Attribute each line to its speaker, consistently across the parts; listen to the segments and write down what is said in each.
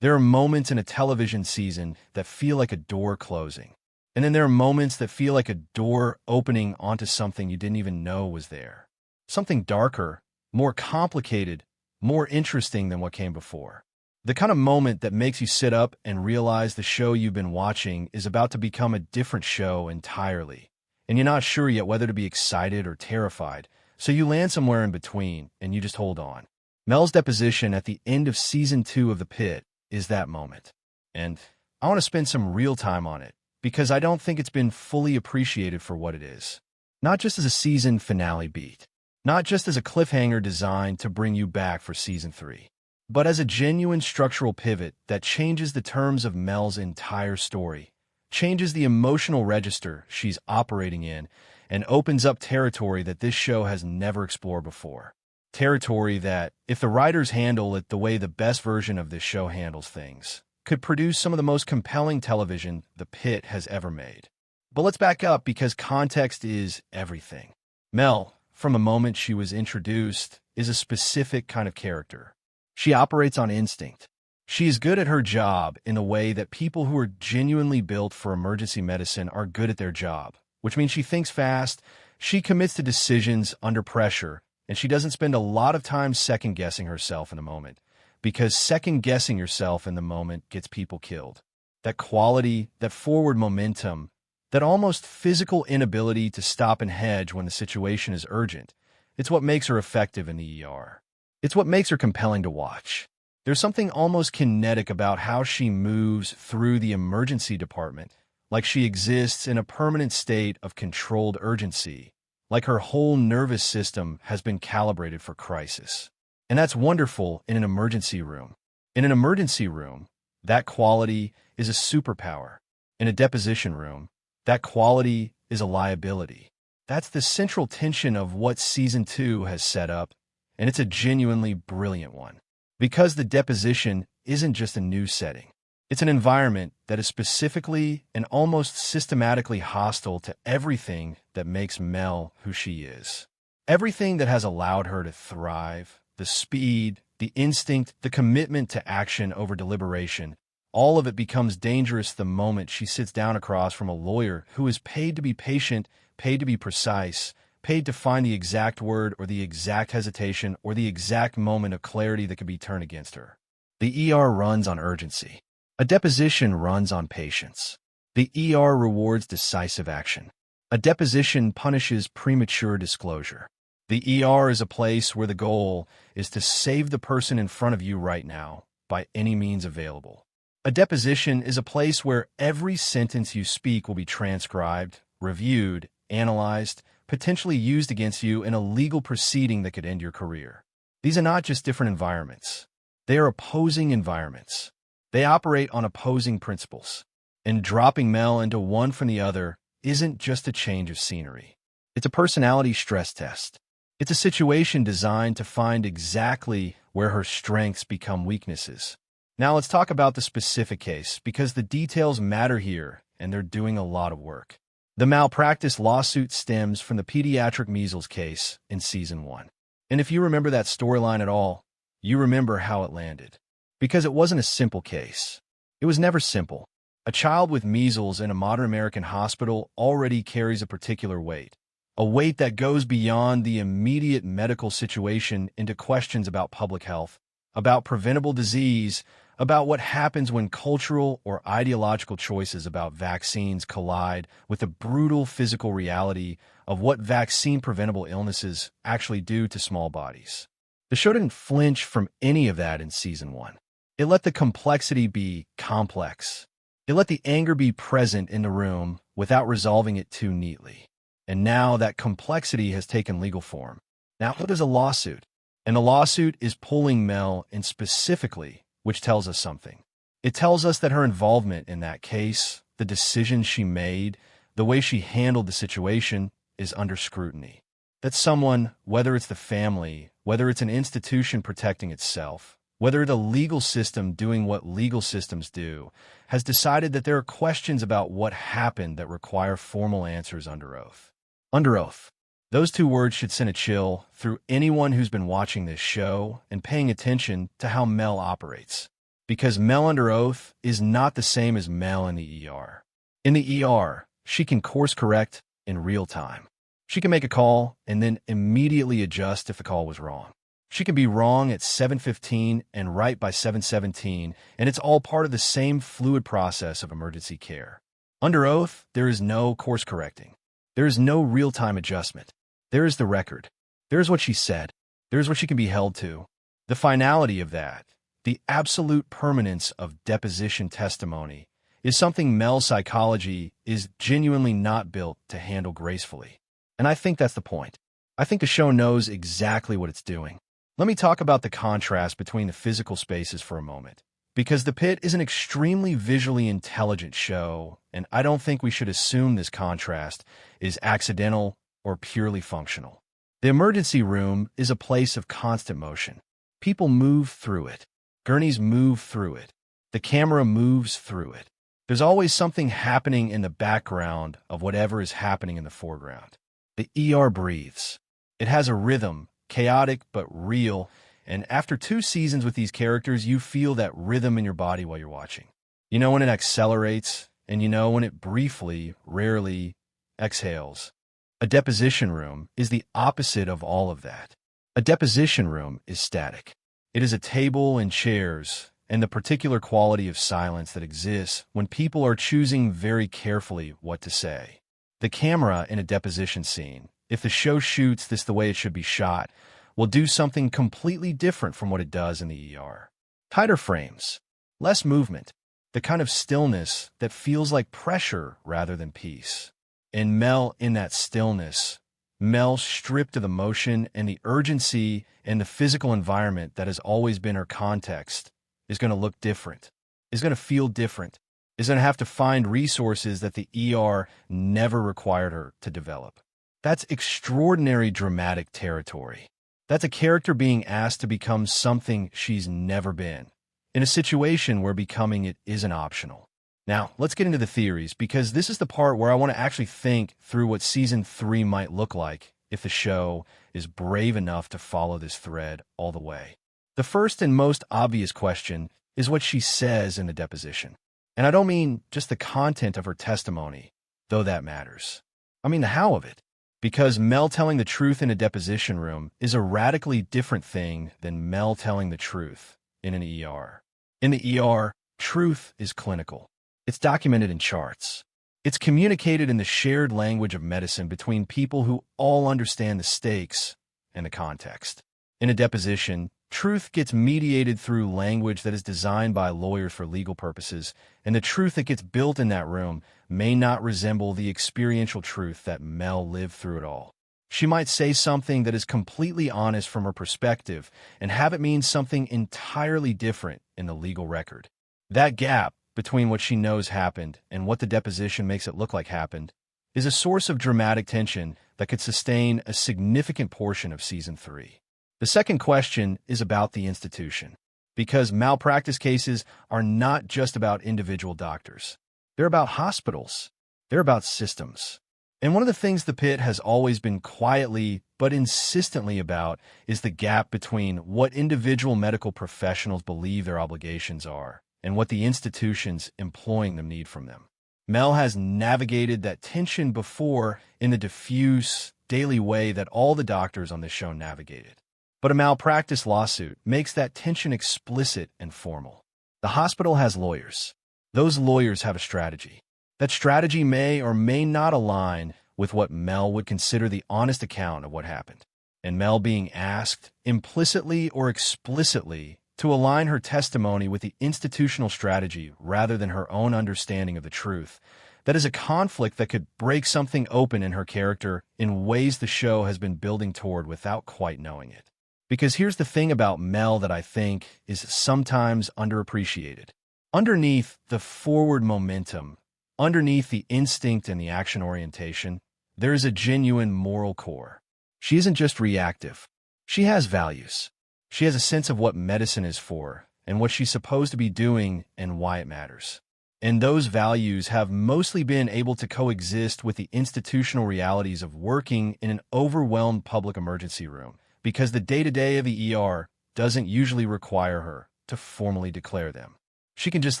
Speaker 1: There are moments in a television season that feel like a door closing. And then there are moments that feel like a door opening onto something you didn't even know was there. Something darker, more complicated, more interesting than what came before. The kind of moment that makes you sit up and realize the show you've been watching is about to become a different show entirely. And you're not sure yet whether to be excited or terrified, so you land somewhere in between and you just hold on. Mel's deposition at the end of Season 2 of The Pitt is that moment. And I want to spend some real time on it, because I don't think it's been fully appreciated for what it is. Not just as a season finale beat, not just as a cliffhanger designed to bring you back for Season 3, but as a genuine structural pivot that changes the terms of Mel's entire story, changes the emotional register she's operating in, and opens up territory that this show has never explored before. Territory that, if the writers handle it the way the best version of this show handles things, could produce some of the most compelling television The Pitt has ever made. But let's back up, because context is everything. Mel, from the moment she was introduced, is a specific kind of character. She operates on instinct. She is good at her job in a way that people who are genuinely built for emergency medicine are good at their job, which means she thinks fast, she commits to decisions under pressure, and she doesn't spend a lot of time second-guessing herself in the moment, because second-guessing yourself in the moment gets people killed. That quality, that forward momentum, that almost physical inability to stop and hedge when the situation is urgent, it's what makes her effective in the ER. It's what makes her compelling to watch. There's something almost kinetic about how she moves through the emergency department, like she exists in a permanent state of controlled urgency, like her whole nervous system has been calibrated for crisis. And that's wonderful in an emergency room. In an emergency room, that quality is a superpower. In a deposition room, that quality is a liability. That's the central tension of what Season 2 has set up, and it's a genuinely brilliant one. Because the deposition isn't just a news setting. It's an environment that is specifically and almost systematically hostile to everything that makes Mel who she is. Everything that has allowed her to thrive, the speed, the instinct, the commitment to action over deliberation, all of it becomes dangerous the moment she sits down across from a lawyer who is paid to be patient, paid to be precise, paid to find the exact word or the exact hesitation or the exact moment of clarity that could be turned against her. The ER runs on urgency. A deposition runs on patience. The ER rewards decisive action. A deposition punishes premature disclosure. The ER is a place where the goal is to save the person in front of you right now by any means available. A deposition is a place where every sentence you speak will be transcribed, reviewed, analyzed, potentially used against you in a legal proceeding that could end your career. These are not just different environments. They are opposing environments. They operate on opposing principles. And dropping Mel into one from the other isn't just a change of scenery. It's a personality stress test. It's a situation designed to find exactly where her strengths become weaknesses. Now let's talk about the specific case, because the details matter here, and they're doing a lot of work. The malpractice lawsuit stems from the pediatric measles case in Season 1. And if you remember that storyline at all, you remember how it landed. Because it wasn't a simple case. It was never simple. A child with measles in a modern American hospital already carries a particular weight. A weight that goes beyond the immediate medical situation into questions about public health, about preventable disease, about what happens when cultural or ideological choices about vaccines collide with the brutal physical reality of what vaccine-preventable illnesses actually do to small bodies. The show didn't flinch from any of that in Season 1. It let the complexity be complex. It let the anger be present in the room without resolving it too neatly. And now that complexity has taken legal form. Now there's a lawsuit. And the lawsuit is pulling Mel in specifically, which tells us something. It tells us that her involvement in that case, the decisions she made, the way she handled the situation, is under scrutiny. That someone, whether it's the family, whether it's an institution protecting itself, whether the legal system doing what legal systems do, has decided that there are questions about what happened that require formal answers under oath. Under oath. Those two words should send a chill through anyone who's been watching this show and paying attention to how Mel operates. Because Mel under oath is not the same as Mel in the ER. In the ER, she can course correct in real time. She can make a call and then immediately adjust if the call was wrong. She can be wrong at 7:15 and right by 7:17, and it's all part of the same fluid process of emergency care. Under oath, there is no course correcting. There is no real-time adjustment. There is the record. There is what she said. There is what she can be held to. The finality of that, the absolute permanence of deposition testimony, is something Mel's psychology is genuinely not built to handle gracefully. And I think that's the point. I think the show knows exactly what it's doing. Let me talk about the contrast between the physical spaces for a moment. Because The Pitt is an extremely visually intelligent show, and I don't think we should assume this contrast is accidental or purely functional. The emergency room is a place of constant motion. People move through it. Gurneys move through it. The camera moves through it. There's always something happening in the background of whatever is happening in the foreground. The ER breathes. It has a rhythm, chaotic but real, and after 2 seasons with these characters, you feel that rhythm in your body while you're watching. You know when it accelerates, and you know when it briefly, rarely, exhales. A deposition room is the opposite of all of that. A deposition room is static. It is a table and chairs, and the particular quality of silence that exists when people are choosing very carefully what to say. The camera in a deposition scene, if the show shoots this the way it should be shot, will do something completely different from what it does in the ER. Tighter frames, less movement, the kind of stillness that feels like pressure rather than peace. And Mel in that stillness, Mel stripped of the motion and the urgency and the physical environment that has always been her context, is going to look different, is going to feel different, is going to have to find resources that the ER never required her to develop. That's extraordinary dramatic territory. That's a character being asked to become something she's never been, in a situation where becoming it isn't optional. Now, let's get into the theories, because this is the part where I want to actually think through what Season 3 might look like if the show is brave enough to follow this thread all the way. The first and most obvious question is what she says in the deposition. And I don't mean just the content of her testimony, though that matters. I mean the how of it. Because Mel telling the truth in a deposition room is a radically different thing than Mel telling the truth in an ER. In the ER, truth is clinical. It's documented in charts. It's communicated in the shared language of medicine between people who all understand the stakes and the context. In a deposition, truth gets mediated through language that is designed by lawyers for legal purposes, and the truth that gets built in that room may not resemble the experiential truth that Mel lived through it all. She might say something that is completely honest from her perspective and have it mean something entirely different in the legal record. That gap between what she knows happened and what the deposition makes it look like happened is a source of dramatic tension that could sustain a significant portion of Season 3. The second question is about the institution, because malpractice cases are not just about individual doctors. They're about hospitals. They're about systems. And one of the things the Pitt has always been quietly but insistently about is the gap between what individual medical professionals believe their obligations are and what the institutions employing them need from them. Mel has navigated that tension before in the diffuse, daily way that all the doctors on this show navigated. But a malpractice lawsuit makes that tension explicit and formal. The hospital has lawyers. Those lawyers have a strategy. That strategy may or may not align with what Mel would consider the honest account of what happened. And Mel being asked, implicitly or explicitly, to align her testimony with the institutional strategy rather than her own understanding of the truth, that is a conflict that could break something open in her character in ways the show has been building toward without quite knowing it. Because here's the thing about Mel that I think is sometimes underappreciated. Underneath the forward momentum, underneath the instinct and the action orientation, there is a genuine moral core. She isn't just reactive. She has values. She has a sense of what medicine is for and what she's supposed to be doing and why it matters. And those values have mostly been able to coexist with the institutional realities of working in an overwhelmed public emergency room, because the day-to-day of the ER doesn't usually require her to formally declare them. She can just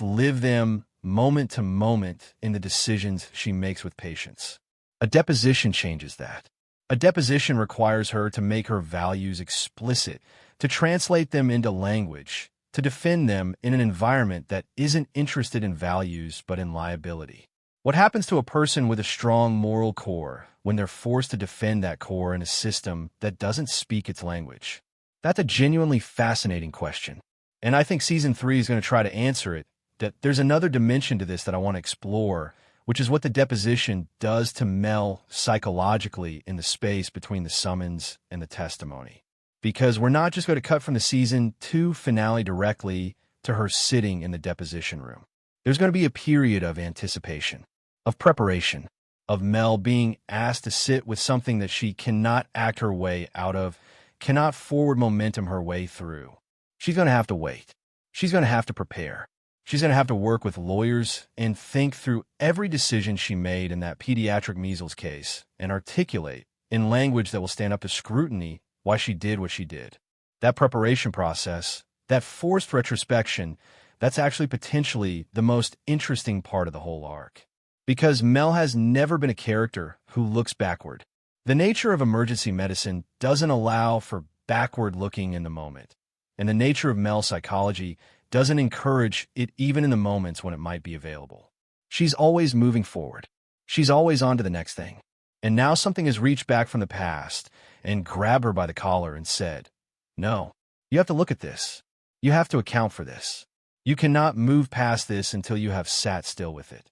Speaker 1: live them moment to moment in the decisions she makes with patients. A deposition changes that. A deposition requires her to make her values explicit, to translate them into language, to defend them in an environment that isn't interested in values but in liability. What happens to a person with a strong moral core when they're forced to defend that core in a system that doesn't speak its language? That's a genuinely fascinating question. And I think Season 3 is going to try to answer it. That there's another dimension to this that I want to explore, which is what the deposition does to Mel psychologically in the space between the summons and the testimony. Because we're not just going to cut from the Season 2 finale directly to her sitting in the deposition room. There's going to be a period of anticipation, of preparation, of Mel being asked to sit with something that she cannot act her way out of, cannot forward momentum her way through. She's going to have to wait. She's going to have to prepare. She's going to have to work with lawyers and think through every decision she made in that pediatric measles case and articulate in language that will stand up to scrutiny why she did what she did. That preparation process, that forced retrospection, that's actually potentially the most interesting part of the whole arc. Because Mel has never been a character who looks backward. The nature of emergency medicine doesn't allow for backward looking in the moment. And the nature of Mel's psychology doesn't encourage it even in the moments when it might be available. She's always moving forward. She's always on to the next thing. And now something has reached back from the past and grabbed her by the collar and said, "No, you have to look at this. You have to account for this. You cannot move past this until you have sat still with it."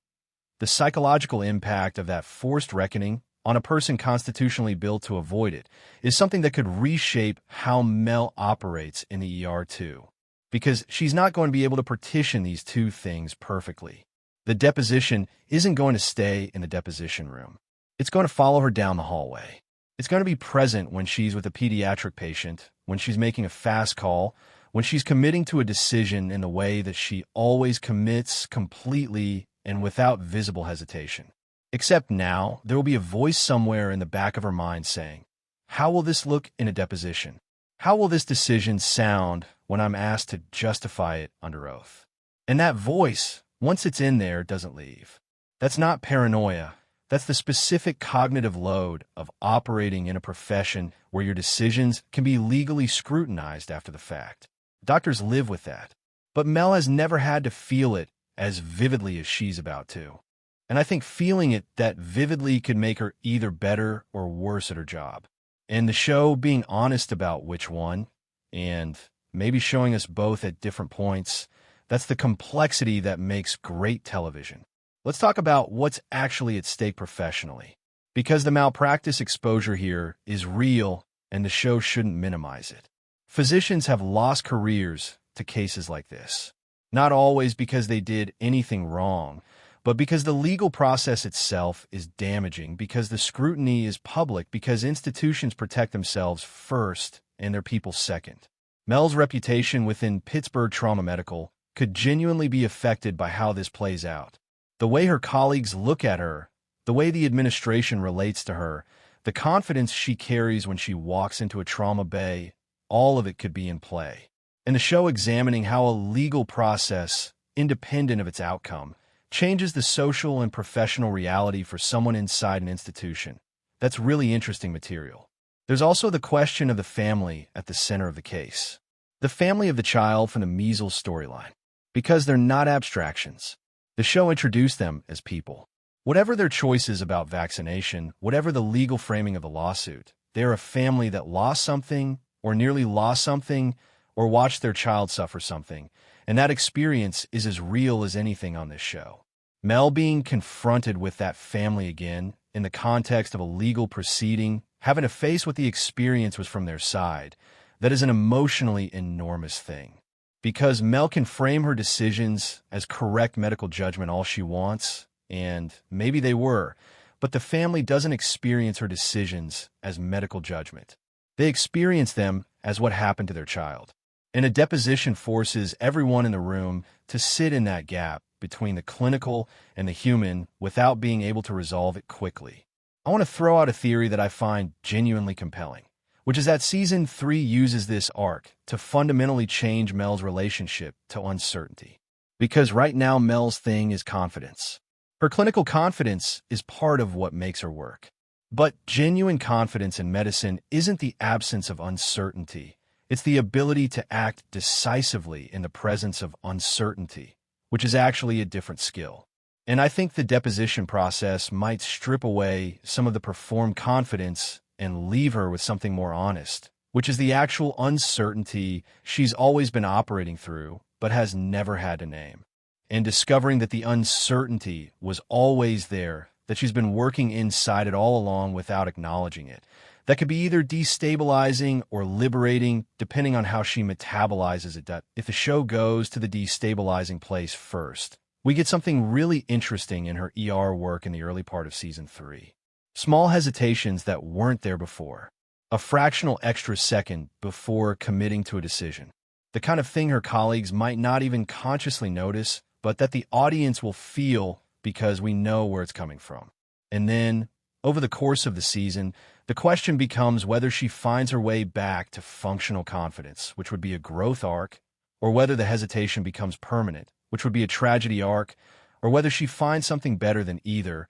Speaker 1: The psychological impact of that forced reckoning on a person constitutionally built to avoid it is something that could reshape how Mel operates in the ER too. Because she's not going to be able to partition these two things perfectly. The deposition isn't going to stay in the deposition room. It's going to follow her down the hallway. It's going to be present when she's with a pediatric patient, when she's making a fast call, when she's committing to a decision in the way that she always commits completely and without visible hesitation. Except now, there will be a voice somewhere in the back of her mind saying, "How will this look in a deposition? How will this decision sound when I'm asked to justify it under oath?" And that voice, once it's in there, doesn't leave. That's not paranoia. That's the specific cognitive load of operating in a profession where your decisions can be legally scrutinized after the fact. Doctors live with that. But Mel has never had to feel it as vividly as she's about to. And I think feeling it that vividly could make her either better or worse at her job. And the show being honest about which one, and maybe showing us both at different points, that's the complexity that makes great television. Let's talk about what's actually at stake professionally. Because the malpractice exposure here is real, and the show shouldn't minimize it. Physicians have lost careers to cases like this. Not always because they did anything wrong, but because the legal process itself is damaging, because the scrutiny is public, because institutions protect themselves first and their people second. Mel's reputation within Pittsburgh Trauma Medical could genuinely be affected by how this plays out. The way her colleagues look at her, the way the administration relates to her, the confidence she carries when she walks into a trauma bay, all of it could be in play. And the show examining how a legal process, independent of its outcome, changes the social and professional reality for someone inside an institution. That's really interesting material. There's also the question of the family at the center of the case. The family of the child from the measles storyline. Because they're not abstractions. The show introduced them as people. Whatever their choices about vaccination, whatever the legal framing of the lawsuit, they're a family that lost something, or nearly lost something, or watched their child suffer something, and that experience is as real as anything on this show. Mel being confronted with that family again, in the context of a legal proceeding, having to face what the experience was from their side, that is an emotionally enormous thing. Because Mel can frame her decisions as correct medical judgment all she wants, and maybe they were, but the family doesn't experience her decisions as medical judgment. They experience them as what happened to their child. And a deposition forces everyone in the room to sit in that gap between the clinical and the human without being able to resolve it quickly. I want to throw out a theory that I find genuinely compelling. which is that Season 3 uses this arc to fundamentally change Mel's relationship to uncertainty. Because right now, Mel's thing is confidence. Her clinical confidence is part of what makes her work. But genuine confidence in medicine isn't the absence of uncertainty. It's the ability to act decisively in the presence of uncertainty, which is actually a different skill. And I think the deposition process might strip away some of the performed confidence and leave her with something more honest, which is the actual uncertainty she's always been operating through, but has never had to name. And discovering that the uncertainty was always there, that she's been working inside it all along without acknowledging it. That could be either destabilizing or liberating, depending on how she metabolizes it. If the show goes to the destabilizing place first, we get something really interesting in her ER work in the early part of Season 3. Small hesitations that weren't there before. A fractional extra second before committing to a decision. The kind of thing her colleagues might not even consciously notice, but that the audience will feel because we know where it's coming from. And then, over the course of the season, the question becomes whether she finds her way back to functional confidence, which would be a growth arc, or whether the hesitation becomes permanent, which would be a tragedy arc, or whether she finds something better than either,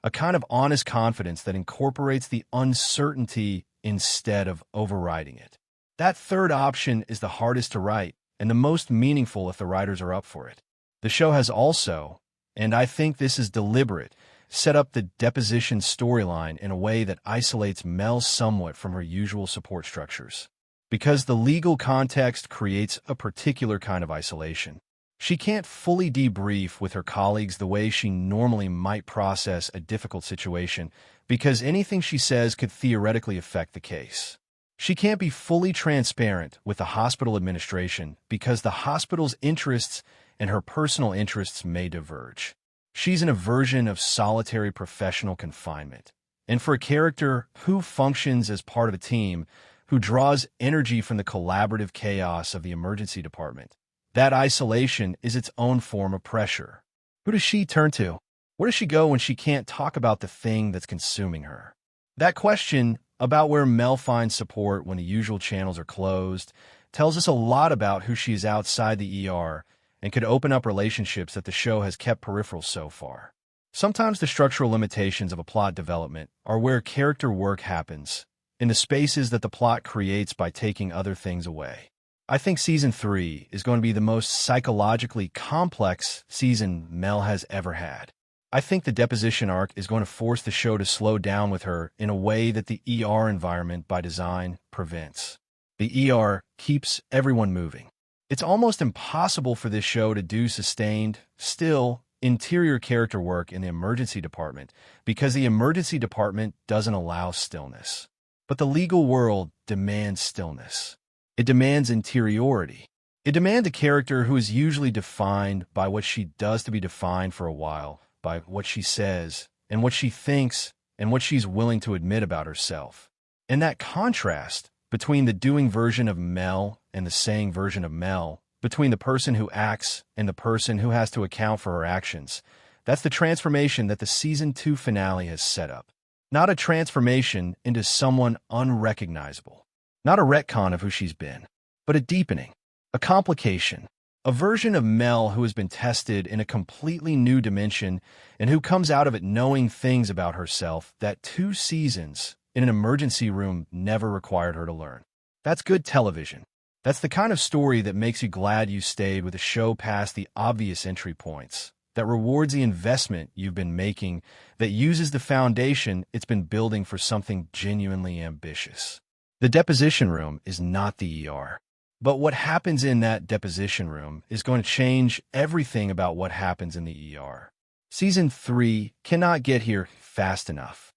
Speaker 1: a kind of honest confidence that incorporates the uncertainty instead of overriding it. That third option is the hardest to write and the most meaningful if the writers are up for it. The show has also, and I think this is deliberate, set up the deposition storyline in a way that isolates Mel somewhat from her usual support structures. Because the legal context creates a particular kind of isolation. She can't fully debrief with her colleagues the way she normally might process a difficult situation, because anything she says could theoretically affect the case. She can't be fully transparent with the hospital administration because the hospital's interests and her personal interests may diverge. She's in a version of solitary professional confinement. And for a character who functions as part of a team, who draws energy from the collaborative chaos of the emergency department, that isolation is its own form of pressure. Who does she turn to? Where does she go when she can't talk about the thing that's consuming her? That question about where Mel finds support when the usual channels are closed tells us a lot about who she is outside the ER and could open up relationships that the show has kept peripheral so far. Sometimes the structural limitations of a plot development are where character work happens, in the spaces that the plot creates by taking other things away. I think Season 3 is going to be the most psychologically complex season Mel has ever had. I think the deposition arc is going to force the show to slow down with her in a way that the ER environment by design prevents. The ER keeps everyone moving. It's almost impossible for this show to do sustained, still, interior character work in the emergency department because the emergency department doesn't allow stillness. But the legal world demands stillness. It demands interiority. It demands a character who is usually defined by what she does to be defined for a while, by what she says, and what she thinks, and what she's willing to admit about herself. And that contrast between the doing version of Mel and the saying version of Mel, between the person who acts and the person who has to account for her actions, that's the transformation that the Season 2 finale has set up. Not a transformation into someone unrecognizable. Not a retcon of who she's been, but a deepening, a complication, a version of Mel who has been tested in a completely new dimension and who comes out of it knowing things about herself that 2 seasons in an emergency room never required her to learn. That's good television. That's the kind of story that makes you glad you stayed with a show past the obvious entry points, that rewards the investment you've been making, that uses the foundation it's been building for something genuinely ambitious. The deposition room is not the ER. But what happens in that deposition room is going to change everything about what happens in the ER. Season 3 cannot get here fast enough.